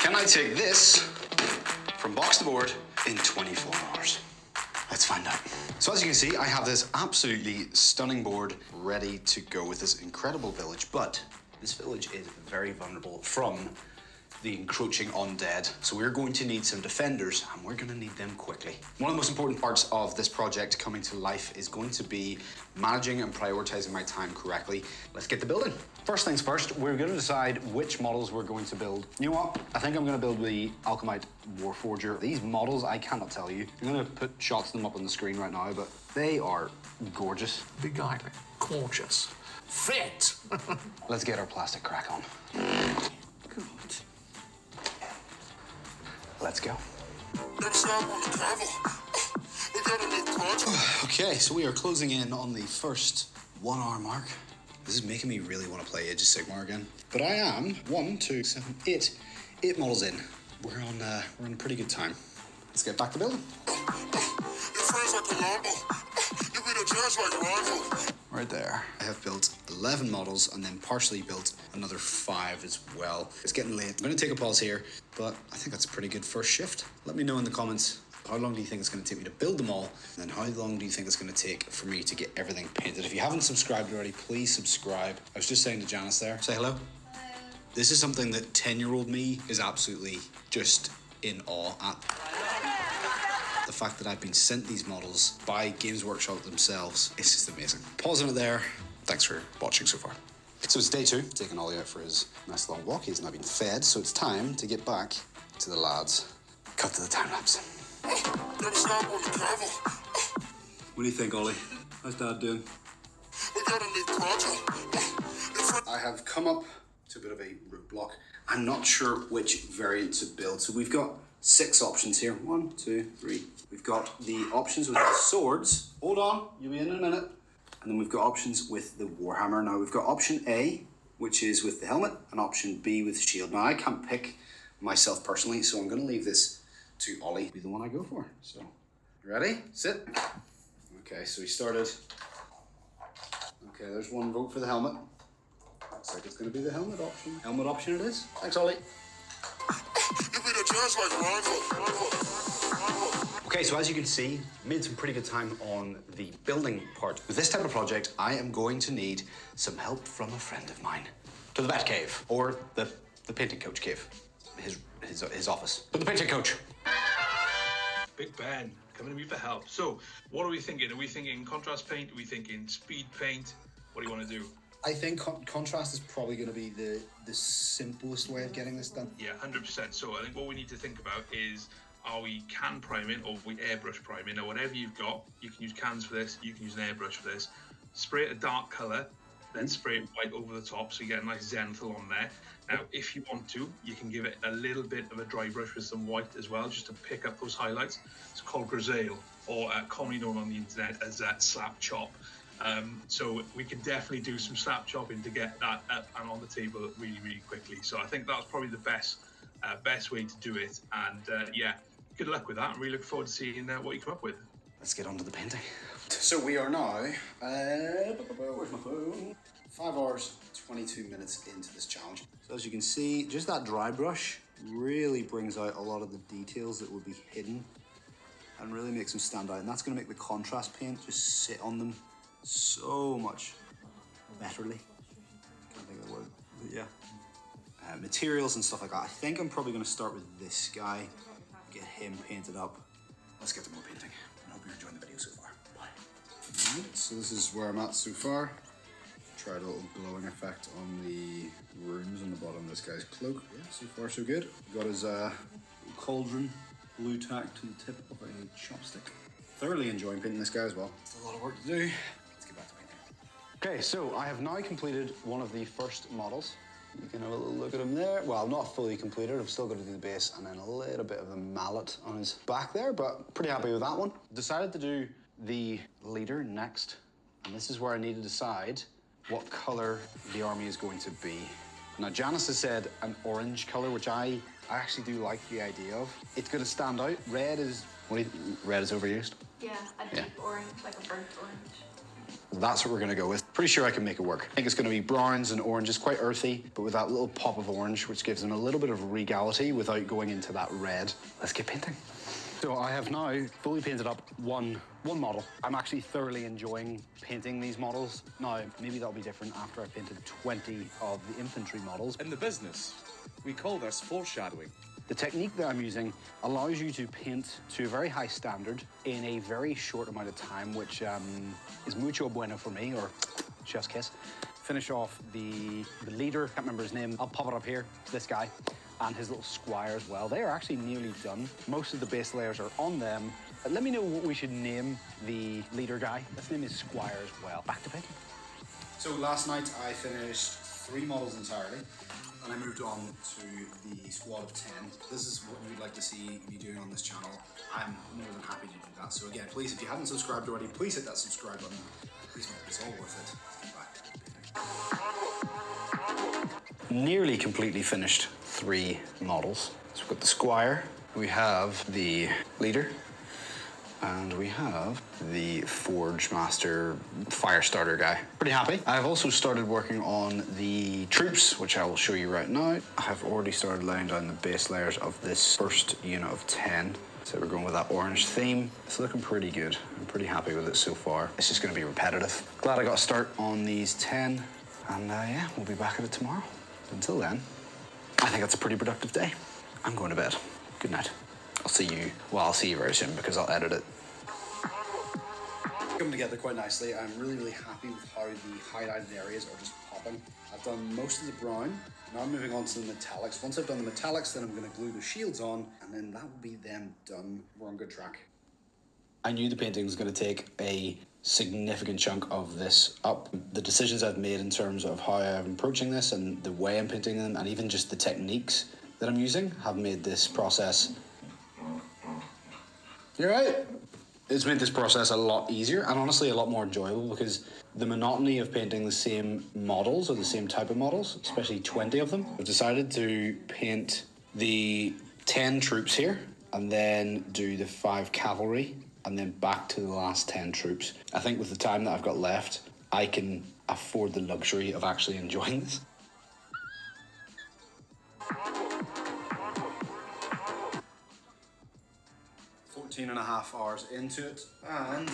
Can I take this from box to board in 24 hours? Let's find out. So as you can see, I have this absolutely stunning board ready to go with this incredible village, but this village is very vulnerable from the encroaching undead. So we're going to need some defenders, and we're going to need them quickly. One of the most important parts of this project coming to life is going to be managing and prioritizing my time correctly. Let's get to building. First things first, we're going to decide which models we're going to build. You know what? I think I'm going to build the Alchemite Warforger. These models, I cannot tell you. I'm going to put shots of them up on the screen right now, but they are gorgeous. Beguiling, gorgeous, fit. Let's get our plastic crack on. Good. Let's go. Next stop on the travel. We got a new project. Okay, so we are closing in on the first 1 hour mark. This is making me really want to play Age of Sigmar again. But I am 1, 2, 7, 8 models in. We're on a pretty good time. Let's get back to building. Your friends like Colombo. You beat a judge like a rival. Right there. I have built 11 models and then partially built another 5 as well. It's getting late. I'm going to take a pause here, but I think that's a pretty good first shift. Let me know in the comments, how long do you think it's going to take me to build them all? And then how long do you think it's going to take for me to get everything painted? If you haven't subscribed already, please subscribe. I was just saying to Janice there, say hello. Hello. This is something that 10-year-old me is absolutely just in awe at. The fact that I've been sent these models by Games Workshop themselves is just amazing. Pausing it there. Thanks for watching so far. So it's day 2, taking Ollie out for his nice long walk. He's now been fed, so it's time to get back to the lads. Cut to the time lapse. Next stop on the travel. What do you think, Ollie? How's Dad doing? We got a new project. I have come up to a bit of a roadblock. I'm not sure which variant to build. So we've got 6 options here. 1, 2, 3. We've got the options with the swords. Hold on, you'll be in a minute. And then we've got options with the Warhammer. Now we've got option A, which is with the helmet, and option B with the shield. Now I can't pick myself personally, so I'm going to leave this to Ollie, be the one I go for. So, ready? Sit. Okay, so he started. Okay, there's 1 vote for the helmet. Looks like it's going to be the helmet option. Helmet option it is. Thanks, Ollie. You beat a judge like a rival. Okay, so as you can see, made some pretty good time on the building part. With this type of project, I am going to need some help from a friend of mine. To the Bat Cave, or the painting coach cave, his office. To the painting coach. Big Ben, coming to me for help. So, what are we thinking? Are we thinking contrast paint? Are we thinking speed paint? What do you want to do? I think contrast is probably going to be the simplest way of getting this done. Yeah, 100%. So I think what we need to think about is, are we can priming or are we airbrush priming? Now, whatever you've got, you can use cans for this, you can use an airbrush for this. Spray it a dark colour, then spray it white over the top so you get a nice zenithal on there. Now, if you want to, you can give it a little bit of a dry brush with some white as well, just to pick up those highlights. It's called grisaille, or commonly known on the internet as slap chop. So we can definitely do some slap chopping to get that up and on the table really, really quickly. So I think that's probably the best way to do it. And yeah, good luck with that. I'm really looking forward to seeing what you come up with. Let's get on to the painting. So we are now, where's my phone? 5 hours, 22 minutes into this challenge. So as you can see, just that dry brush really brings out a lot of the details that would be hidden and really makes them stand out. And that's going to make the contrast paint just sit on them so much betterly. Can't think of the word, but yeah. Materials and stuff like that. I think I'm probably going to start with this guy, get him painted up. Let's get to more painting. I hope you're enjoying the video so far. Bye. Alright, so this is where I'm at so far. Tried a little glowing effect on the runes on the bottom of this guy's cloak. Yeah, so far so good. Got his cauldron blue tack to the tip of a chopstick. Thoroughly enjoying painting this guy as well. It's a lot of work to do. Let's get back to painting. Okay, so I have now completed one of the first models. You can have a little look at him there. Well, not fully completed. I've still got to do the base and then a little bit of the mallet on his back there, but pretty happy with that one. Decided to do the leader next, and this is where I need to decide what color the army is going to be. Now, Janice has said an orange color, which I actually do like the idea of. It's going to stand out. Red is, red is overused. Yeah, a deep orange, like a burnt orange. That's what we're gonna go with. Pretty sure I can make it work. I think it's gonna be browns and oranges, quite earthy, but with that little pop of orange, which gives them a little bit of regality without going into that red. Let's get painting. So I have now fully painted up one model. I'm actually thoroughly enjoying painting these models. Now, maybe that'll be different after I've painted 20 of the infantry models. In the business, we call this foreshadowing. The technique that I'm using allows you to paint to a very high standard in a very short amount of time, which is mucho bueno for me, or chef's kiss. Finish off the leader, can't remember his name. I'll pop it up here, this guy, and his little squire as well. They are actually nearly done. Most of the base layers are on them. Let me know what we should name the leader guy. Let's name his squire as well. Back to painting. So last night I finished 3 models entirely. And I moved on to the squad of 10. This is what you would like to see me doing on this channel. I'm more than happy to do that. So again, please, if you haven't subscribed already, please hit that subscribe button. Please make this all worth it. Let's get back. Nearly completely finished 3 models. So we've got the squire, we have the leader, and we have the Forge Master fire starter guy. Pretty happy. I've also started working on the troops, which I will show you right now. I have already started laying down the base layers of this first unit of 10. So we're going with that orange theme. It's looking pretty good. I'm pretty happy with it so far. It's just gonna be repetitive. Glad I got a start on these 10. And yeah, we'll be back at it tomorrow. Until then, I think that's a pretty productive day. I'm going to bed. Good night. I'll see you very soon because I'll edit it. Coming together quite nicely. I'm really happy with how the highlighted areas are just popping. I've done most of the brown. Now I'm moving on to the metallics. Once I've done the metallics, then I'm going to glue the shields on, and then that will be them done. We're on good track. I knew the painting was going to take a significant chunk of this up. The decisions I've made in terms of how I'm approaching this and the way I'm painting them, and even just the techniques that I'm using, have made this process... You're right. It's made this process a lot easier and honestly a lot more enjoyable, because the monotony of painting the same models or the same type of models, especially 20 of them, I've decided to paint the 10 troops here and then do the 5 cavalry and then back to the last 10 troops. I think with the time that I've got left, I can afford the luxury of actually enjoying this. 14.5 hours into it, and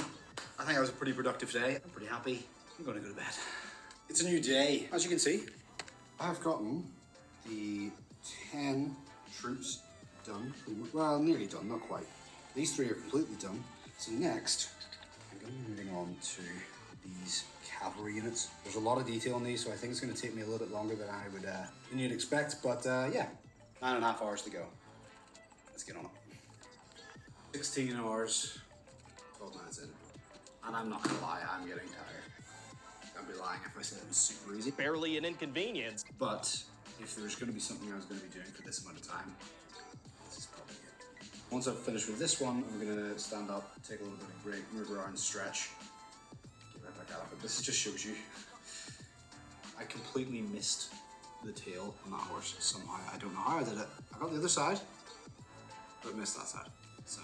I think that was a pretty productive day. I'm pretty happy. I'm gonna go to bed. It's a new day. As you can see, I've gotten the 10 troops done. Well, nearly done, not quite. These 3 are completely done. So next, I'm gonna be moving on to these cavalry units. There's a lot of detail in these, so I think it's gonna take me a little bit longer than you'd expect, but yeah, 9.5 hours to go. Let's get on it. 16 hours, 12 minutes in. And I'm not gonna lie, I'm getting tired. I'd be lying if I said it was super easy. Barely an inconvenience. But if there's gonna be something I was gonna be doing for this amount of time, this is probably it. Once I've finished with this one, I'm gonna stand up, take a little bit of break, move around, stretch, get right back at it. But this just shows you, I completely missed the tail on that horse somehow. I don't know how I did it. I got the other side, but missed that side. So,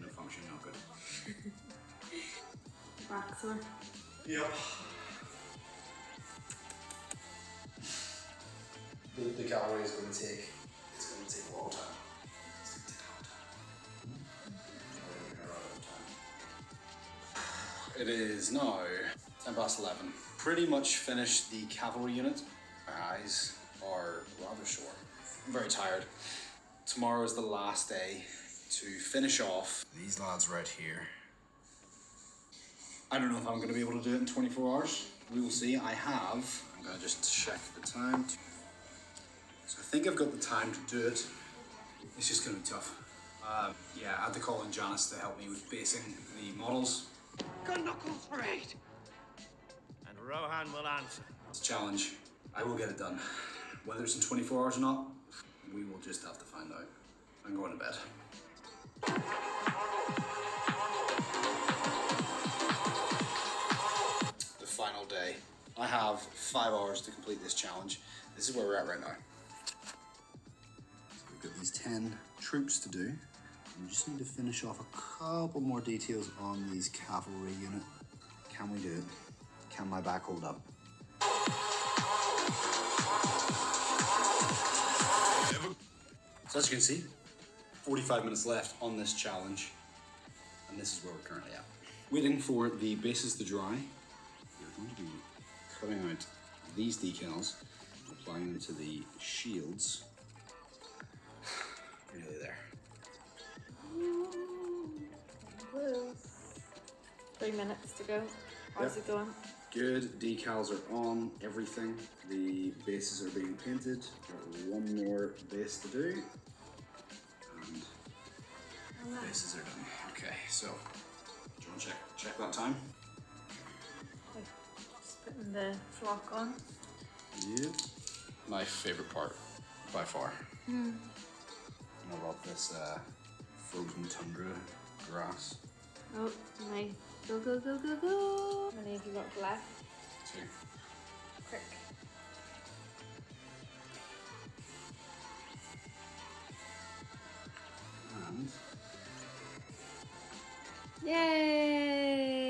no function, not good. Back sore. Yep. The cavalry is going to take, it's going to take a long time. It's going to take a long time. It is now 11:10. Pretty much finished the cavalry unit. My eyes are rather sore. I'm very tired. Tomorrow is the last day to finish off these lads right here. I don't know if I'm going to be able to do it in 24 hours. We will see. I'm going to just check the time. So I think I've got the time to do it. It's just going to be tough. Yeah, I had to call in Janice to help me with basing the models. Got knuckles for 8. And Rohan will answer. It's a challenge. I will get it done. Whether it's in 24 hours or not, we will just have to find out. I'm going to bed. The final day. I have 5 hours to complete this challenge. This is where we're at right now. So we've got these 10 troops to do. We just need to finish off a couple more details on these cavalry unit. Can we do it? Can my back hold up? So as you can see, 45 minutes left on this challenge, and this is where we're currently at. Waiting for the bases to dry. We're going to be cutting out these decals, applying them to the shields. Nearly there. 3 minutes to go. How's it going? Good, decals are on, everything. The bases are being painted. Got one more base to do. And bases are done. Okay, so, do you want to check that time? Just putting the flock on. Yeah. My favorite part, by far. I love this frozen tundra grass. Oh, my. Go, go, go, go, go. How many have you got left? 2. Quick. And Yay!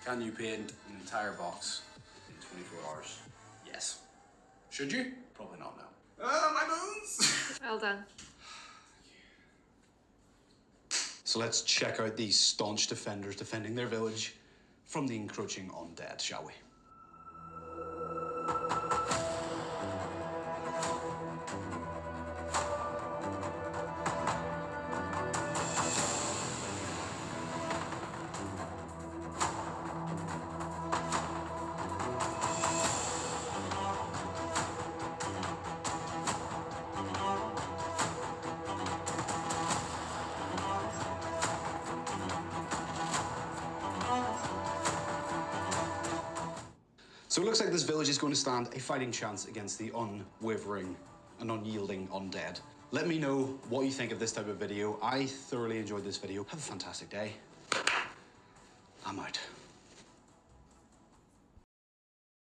can you paint an entire box in 24 hours? Yes. Should you? Probably not now. My bones! Well done. So let's check out these staunch defenders defending their village from the encroaching undead, shall we? So it looks like this village is going to stand a fighting chance against the unwavering and unyielding undead. Let me know what you think of this type of video. I thoroughly enjoyed this video. Have a fantastic day. I'm out.